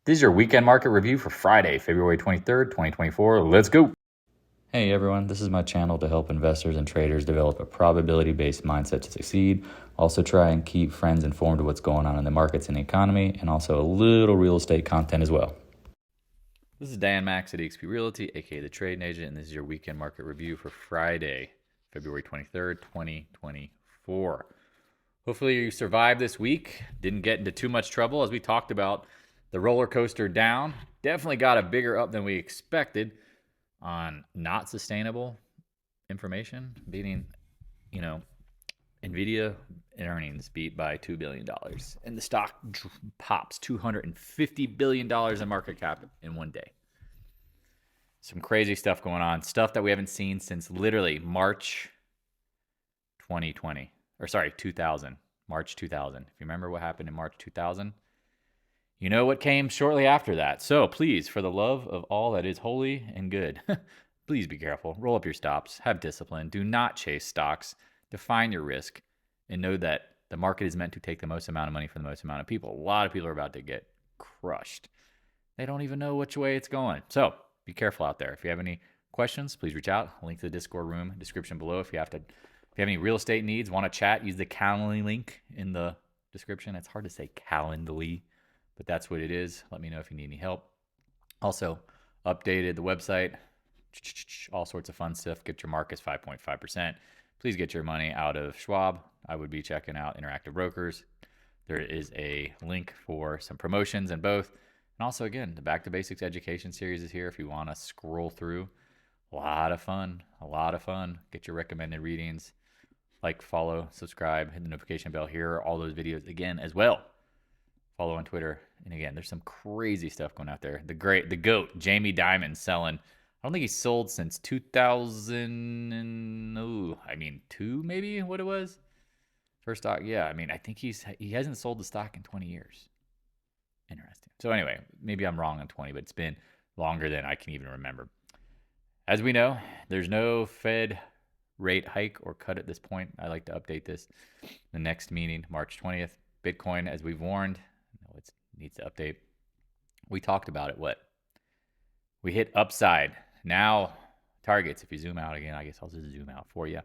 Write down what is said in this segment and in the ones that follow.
This is your weekend market review for Friday, February 23rd, 2024. Let's go. Hey everyone, this is my channel to help investors and traders develop a probability-based mindset to succeed. Also try and keep friends informed of what's going on in the markets and the economy, and also a little real estate content as well. This is Dan Max at eXp Realty, aka the Trading Agent, and this is your weekend market review for Friday, February 23rd, 2024. Hopefully you survived this week, didn't get into too much trouble. As we talked about, the roller coaster down definitely got a bigger up than we expected on not sustainable information, beating, NVDA earnings beat by $2 billion. And the stock pops $250 billion in market cap in one day. Some crazy stuff going on. Stuff that we haven't seen since literally March 2020. Or sorry, 2000. March 2000. If you remember what happened in March 2000, you know what came shortly after that. So please, for the love of all that is holy and good, please be careful. Roll up your stops. Have discipline. Do not chase stocks. Define your risk. And know that the market is meant to take the most amount of money for the most amount of people. A lot of people are about to get crushed. They don't even know which way it's going. So be careful out there. If you have any questions, please reach out. Link to the Discord room, description below. If you have any real estate needs, want to chat, use the Calendly link in the description. It's hard to say Calendly, but that's what it is. Let me know if you need any help. Also, updated the website, all sorts of fun stuff. Get your markets 5.5%. Please get your money out of Schwab. I would be checking out Interactive Brokers. There is a link for some promotions in both. And also, again, the Back to Basics Education Series is here if you want to scroll through. A lot of fun. Get your recommended readings. Like, follow, subscribe, hit the notification bell. Here all those videos again as well. Follow on Twitter. And again, there's some crazy stuff going out there. The GOAT, Jamie Dimon, selling. I don't think he's sold since 2002 maybe, what it was. First stock, yeah. I think he hasn't sold the stock in 20 years. Interesting. So anyway, maybe I'm wrong on 20, but it's been longer than I can even remember. As we know, there's no Fed rate hike or cut at this point. I like to update this. The next meeting, March 20th. Bitcoin, as we've warned, it needs to update. We talked about it. We hit upside. Now, targets, if you zoom out again, I guess I'll just zoom out for you.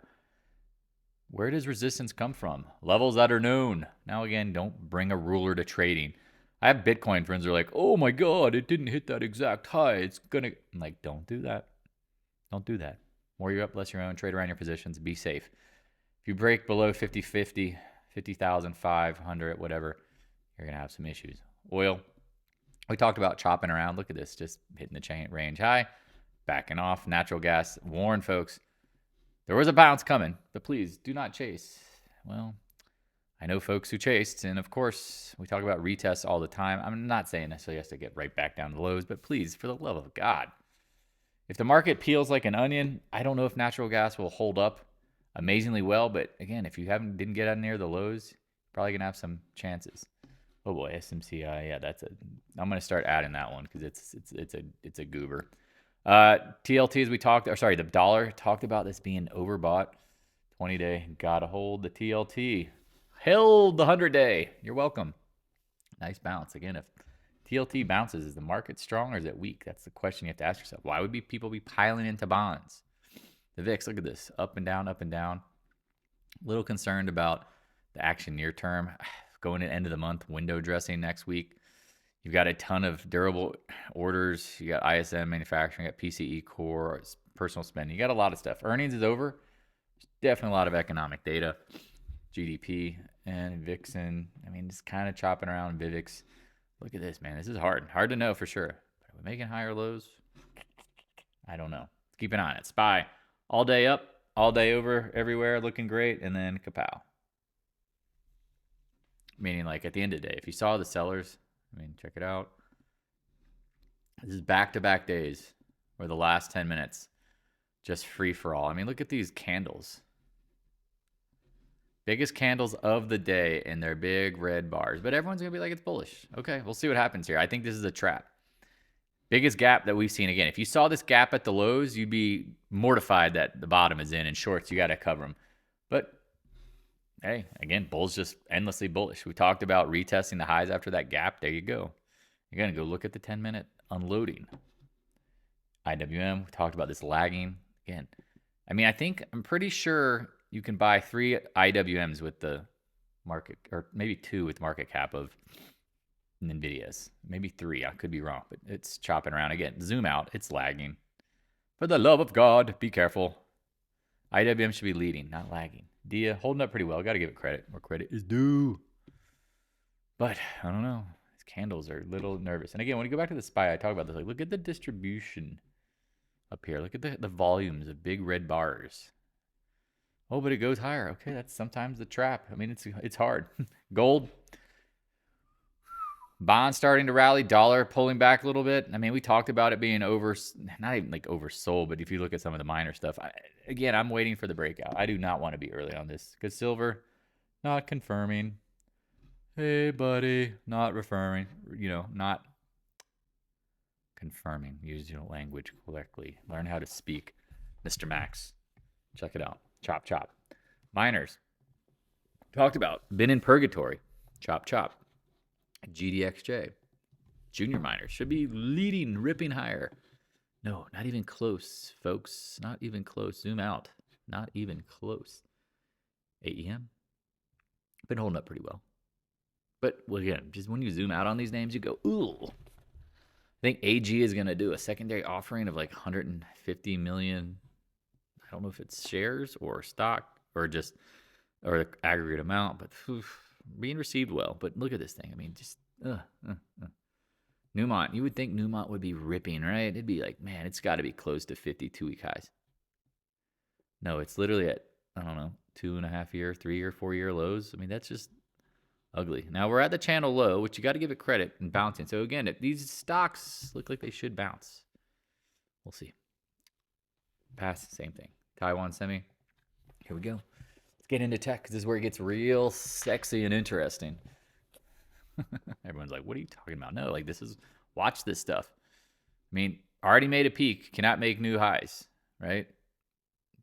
Where does resistance come from? Levels that are known. Now, again, don't bring a ruler to trading. I have Bitcoin friends who are like, oh my God, it didn't hit that exact high. I'm like, don't do that. Don't do that. More you're up, less your own. Trade around your positions. Be safe. If you break below 50-50, 50,500, whatever, you're going to have some issues. Oil, we talked about chopping around. Look at this, just hitting the chain range high, backing off. Natural gas, warn folks, there was a bounce coming, but please do not chase. Well, I know folks who chased, and of course, we talk about retests all the time. I'm not saying necessarily has to get right back down to the lows, but please, for the love of God, if the market peels like an onion, I don't know if natural gas will hold up amazingly well, but again, if you didn't get out near the lows, you're probably gonna have some chances. Oh boy, SMCI, yeah, I'm gonna start adding that one because it's a goober. TLT, as we talked, the dollar, talked about this being overbought. 20-day, gotta hold the TLT. Held the 100-day. You're welcome. Nice bounce. Again, if TLT bounces, is the market strong or is it weak? That's the question you have to ask yourself. Why would people be piling into bonds? The VIX, look at this, up and down, up and down. A little concerned about the action near term. Going to end of the month, window dressing next week. You've got a ton of durable orders. You got ISM manufacturing, you got PCE core, personal spending. You got a lot of stuff. Earnings is over. There's definitely a lot of economic data. GDP and VIXen. Just kind of chopping around VIVIX. Look at this, man. This is hard. Hard to know for sure. Are we making higher lows? I don't know. Keep an eye on it. SPY. All day up, all day over, everywhere, looking great, and then kapow. Meaning, like, at the end of the day, if you saw the sellers, check it out. This is back-to-back days or the last 10 minutes, just free for all. Look at these candles. Biggest candles of the day, and they're big red bars. But everyone's going to be like, it's bullish. Okay, we'll see what happens here. I think this is a trap. Biggest gap that we've seen. Again, if you saw this gap at the lows, you'd be mortified that the bottom is in, and shorts, you got to cover them. But hey, again, bulls just endlessly bullish. We talked about retesting the highs after that gap. There you go. You're going to go look at the 10-minute unloading. IWM, we talked about this lagging. Again, I mean, I'm pretty sure you can buy 3 IWMs with the market, or maybe 2 with market cap of NVIDIA's. Maybe 3. I could be wrong, but it's chopping around. Again, zoom out. It's lagging. For the love of God, be careful. IWM should be leading, not lagging. DIA holding up pretty well. Got to give it credit where credit is due. But I don't know. These candles are a little nervous. And again, when you go back to the SPY, I talk about this. Like, look at the distribution up here. Look at the volumes of big red bars. Oh, but it goes higher. Okay, that's sometimes the trap. I mean, it's hard. Gold. Bonds starting to rally. Dollar pulling back a little bit. I mean, we talked about it being not even like oversold, but if you look at some of the minor stuff, again, I'm waiting for the breakout. I do not want to be early on this because silver, not confirming. Hey, buddy, not referring, not confirming. Use your language correctly. Learn how to speak, Mr. Max. Check it out. Chop, chop. Miners. Talked about. Been in purgatory. Chop, chop. GDXJ. Junior miners should be leading, ripping higher. No, not even close, folks. Not even close. Zoom out. Not even close. AEM. Been holding up pretty well. But, well, again, just when you zoom out on these names, you go, ooh. I think AG is going to do a secondary offering of like 150 million. I don't know if it's shares or stock or the aggregate amount, but being received well. But look at this thing. I mean, just, Newmont. You would think Newmont would be ripping, right? It'd be like, man, it's got to be close to 52-week highs. No, it's literally at, I don't know, 2.5 year, 3 year, 4 year lows. I mean, that's just ugly. Now we're at the channel low, which you got to give it credit and bouncing. So again, these stocks look like they should bounce. We'll see. PAAS, same thing. Taiwan Semi. Here we go. Let's get into tech because this is where it gets real sexy and interesting. Everyone's like, what are you talking about? No, like watch this stuff. I mean, already made a peak, cannot make new highs, right?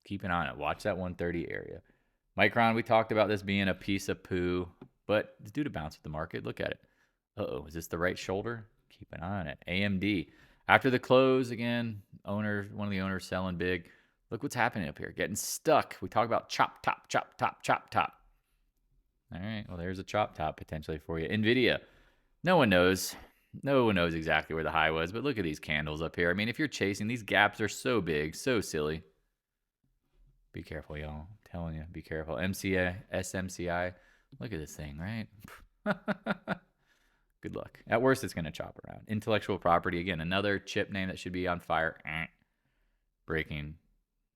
Keep an eye on it. Watch that 130 area. Micron, we talked about this being a piece of poo, but it's due to bounce with the market. Look at it. Uh-oh, is this the right shoulder? Keep an eye on it. AMD. After the close, again, one of the owners selling big. Look what's happening up here. Getting stuck. We talk about chop, top, chop, top, chop, top. All right, well, there's a chop top potentially for you. NVIDIA. No one knows. No one knows exactly where the high was, but look at these candles up here. I mean, if you're chasing, these gaps are so big, so silly. Be careful, y'all. I'm telling you, be careful. SMCI. Look at this thing, right? Good luck. At worst, it's going to chop around. Intellectual property, again, another chip name that should be on fire. Breaking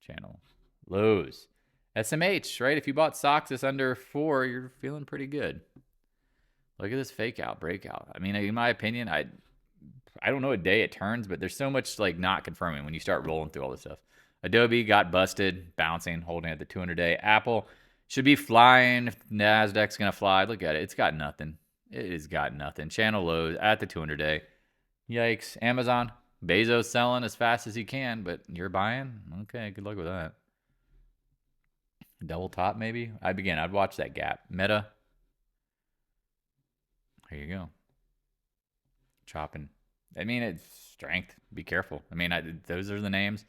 channel. Lows. SMH, right? If you bought stocks that's under 4, you're feeling pretty good. Look at this fake out, breakout. I mean, in my opinion, I don't know what day it turns, but there's so much like not confirming when you start rolling through all this stuff. Adobe got busted, bouncing, holding at the 200-day. Apple should be flying. If NASDAQ's going to fly, look at it. It's got nothing. It has got nothing. Channel lows at the 200-day. Yikes. Amazon, Bezos selling as fast as he can, but you're buying? Okay, good luck with that. Double top, maybe? I'd watch that gap. Meta. There you go. Chopping. I mean, it's strength. Be careful. I mean, those are the names.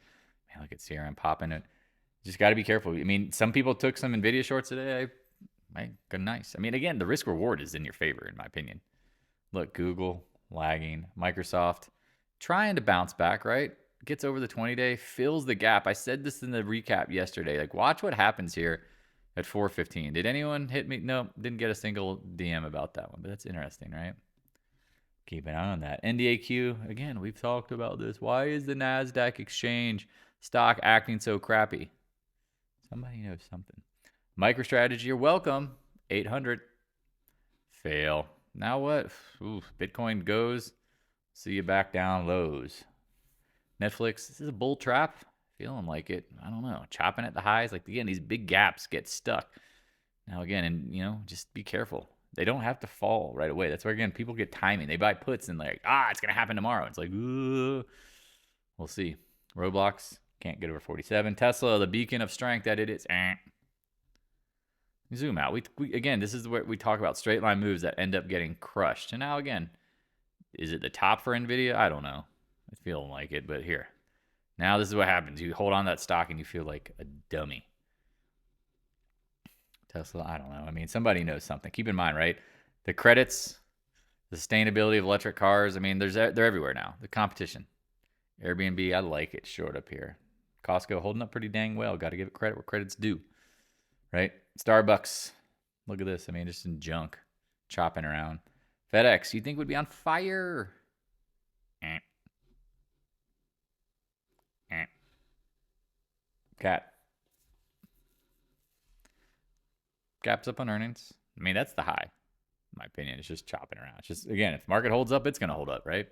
Man, look at CRM popping it. Just got to be careful. I mean, some people took some NVIDIA shorts today. Nice. I mean, again, the risk reward is in your favor, in my opinion. Look, Google lagging. Microsoft trying to bounce back, right? Gets over the 20-day, fills the gap. I said this in the recap yesterday. Like, watch what happens here at 4:15. Did anyone hit me? No, didn't get a single DM about that one, but that's interesting, right? Keep an eye on that. NDAQ, again, we've talked about this. Why is the NASDAQ exchange stock acting so crappy? Somebody knows something. MicroStrategy, you're welcome. 800. Fail. Now what? Ooh, Bitcoin goes. See you back down lows. Netflix, this is a bull trap. Feeling like it. I don't know. Chopping at the highs. Like, again, these big gaps get stuck. Now, again, and, just be careful. They don't have to fall right away. That's where, again, people get timing. They buy puts and like, it's going to happen tomorrow. It's like, ooh. We'll see. Roblox, can't get over 47. Tesla, the beacon of strength that it is. Zoom out. We again, this is what we talk about, straight line moves that end up getting crushed. And now, again, Is it the top for NVIDIA? I don't know. I feel like it, but here. Now this is what happens. You hold on to that stock and you feel like a dummy. Tesla, I don't know. I mean, somebody knows something. Keep in mind, right? The credits, the sustainability of electric cars. I mean, they're everywhere now. The competition. Airbnb, I like it short up here. Costco holding up pretty dang well. Got to give it credit where credit's due, right? Starbucks, look at this. I mean, just in junk, chopping around. FedEx, you think would be on fire? Cat. Gaps up on earnings. I mean, that's the high. In my opinion, it's just chopping around. It's just, again, if market holds up, it's going to hold up, right?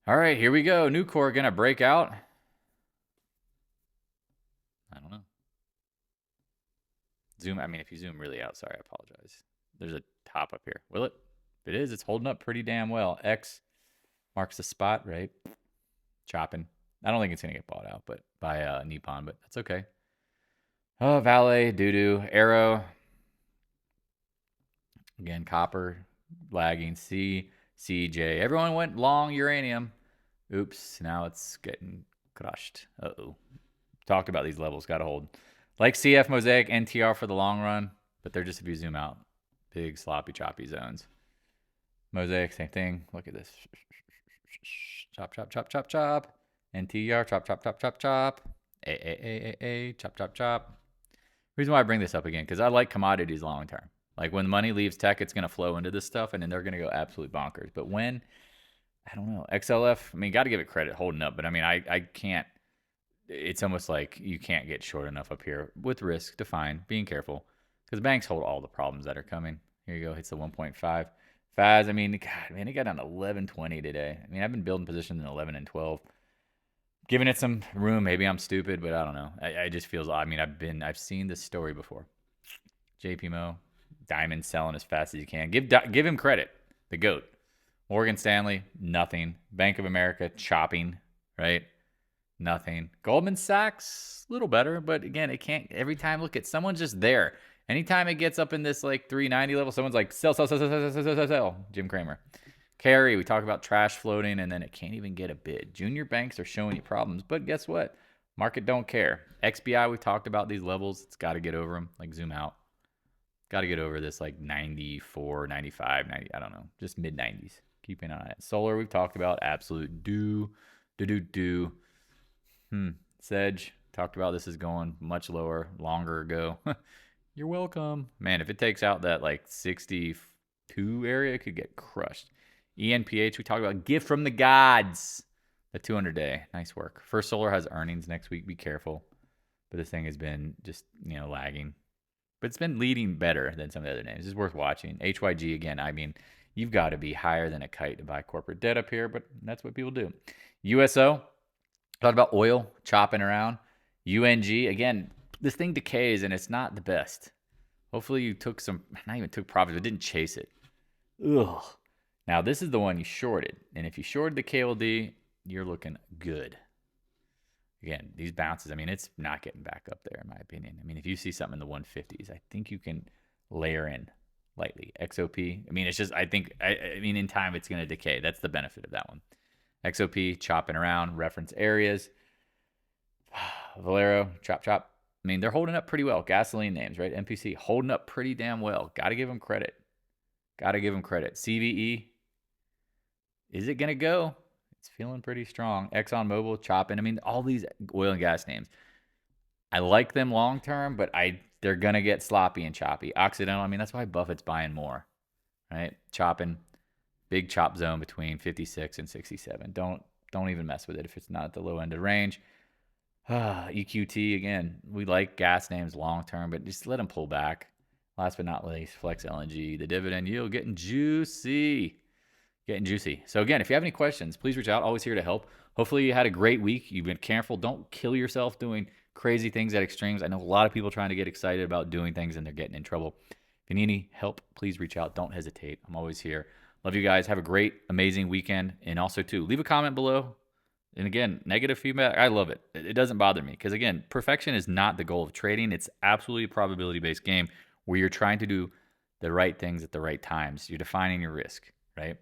All right, here we go. Nucor going to break out. I don't know. Zoom. I mean, if you zoom really out, sorry, I apologize. There's a top up here. Will it? If it is, it's holding up pretty damn well. X marks the spot, right? Chopping. I don't think it's going to get bought out but by Nippon, but that's okay. Oh, VALE, doo-doo, Arrow. Again, copper, lagging, CJ. Everyone went long uranium. Oops, now it's getting crushed. Uh-oh. Talked about these levels, got to hold. Like CF, Mosaic, NTR for the long run, but they're just, if you zoom out, big, sloppy, choppy zones. Mosaic, same thing. Look at this. Chop, chop, chop, chop, chop. NTR, chop, chop, chop, chop, chop. AAPL, chop, chop, chop. Reason why I bring this up again, because I like commodities long term. Like when money leaves tech, it's going to flow into this stuff, and then they're going to go absolute bonkers. But when, I don't know, XLF, I mean, got to give it credit holding up, but I mean, I can't, it's almost like you can't get short enough up here with risk defined, being careful, because banks hold all the problems that are coming. Here you go, hits the 1.5. FAAS, I mean, God, man, it got down to 11.20 today. I mean, I've been building positions in 11 and 12. Giving it some room. Maybe I'm stupid, but I don't know. I just feels odd. I mean, I've seen this story before. JP Mo, Diamond selling as fast as you can. Give him credit. The GOAT. Morgan Stanley, nothing. Bank of America, chopping, right? Nothing. Goldman Sachs, a little better, but again, it can't. Every time, look at someone's just there. Anytime it gets up in this like 390 level, someone's like sell, sell, sell, sell, sell, sell, sell, sell. Jim Cramer. Carry, we talk about trash floating, and then it can't even get a bid. Junior banks are showing you problems, but guess what? Market don't care. XBI, we talked about these levels. It's got to get over them. Like zoom out. Got to get over this like 94, 95, 90. I don't know. Just mid-90s. Keep an eye on it. Solar, we've talked about. Absolute do. Sedge, talked about this is going much lower, longer ago. You're welcome. Man, if it takes out that like 62 area, it could get crushed. ENPH, we talked about gift from the gods. The 200-day. Nice work. First Solar has earnings next week. Be careful. But this thing has been just, lagging. But it's been leading better than some of the other names. It's worth watching. HYG, again, I mean, you've got to be higher than a kite to buy corporate debt up here, but that's what people do. USO, talked about oil chopping around. UNG, again, this thing decays and it's not the best. Hopefully you took not even took profits, but didn't chase it. Ugh. Now, this is the one you shorted. And if you shorted the KLD, you're looking good. Again, these bounces, I mean, it's not getting back up there, in my opinion. I mean, if you see something in the 150s, I think you can layer in lightly. XOP, I mean, it's just, I mean, in time, it's going to decay. That's the benefit of that one. XOP, chopping around, reference areas. Valero, chop. I mean, they're holding up pretty well. Gasoline names, right? MPC, holding up pretty damn well. Got to give them credit. CVE, is it going to go? It's feeling pretty strong. ExxonMobil, chopping. I mean, all these oil and gas names. I like them long term, but they're going to get sloppy and choppy. Occidental, I mean, that's why Buffett's buying more, right? Chopping. Big chop zone between 56 and 67. Don't even mess with it if it's not at the low end of range. EQT, again, we like gas names long term, but just let them pull back. Last but not least, Flex LNG, the dividend yield getting juicy. So again, if you have any questions, please reach out. Always here to help. Hopefully you had a great week. You've been careful. Don't kill yourself doing crazy things at extremes. I know a lot of people trying to get excited about doing things and they're getting in trouble. If you need any help, please reach out. Don't hesitate. I'm always here. Love you guys. Have a great, amazing weekend. And also, too, leave a comment below. And again, negative feedback, I love it. It doesn't bother me because, again, perfection is not the goal of trading. It's absolutely a probability-based game where you're trying to do the right things at the right times. You're defining your risk, right?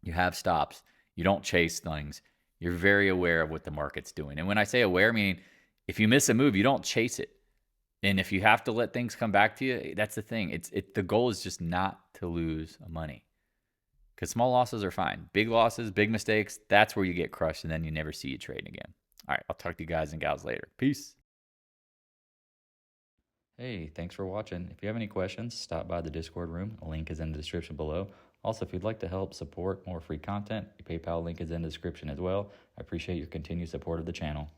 You have stops. You don't chase things. You're very aware of what the market's doing. And when I say aware, meaning if you miss a move, you don't chase it. And if you have to let things come back to you, that's the thing. The goal is just not to lose money. Because small losses are fine. Big losses, big mistakes, that's where you get crushed, and then you never see you trading again. All right, I'll talk to you guys and gals later. Peace. Hey, thanks for watching. If you have any questions, stop by the Discord room. A link is in the description below. Also, if you'd like to help support more free content, the PayPal link is in the description as well. I appreciate your continued support of the channel.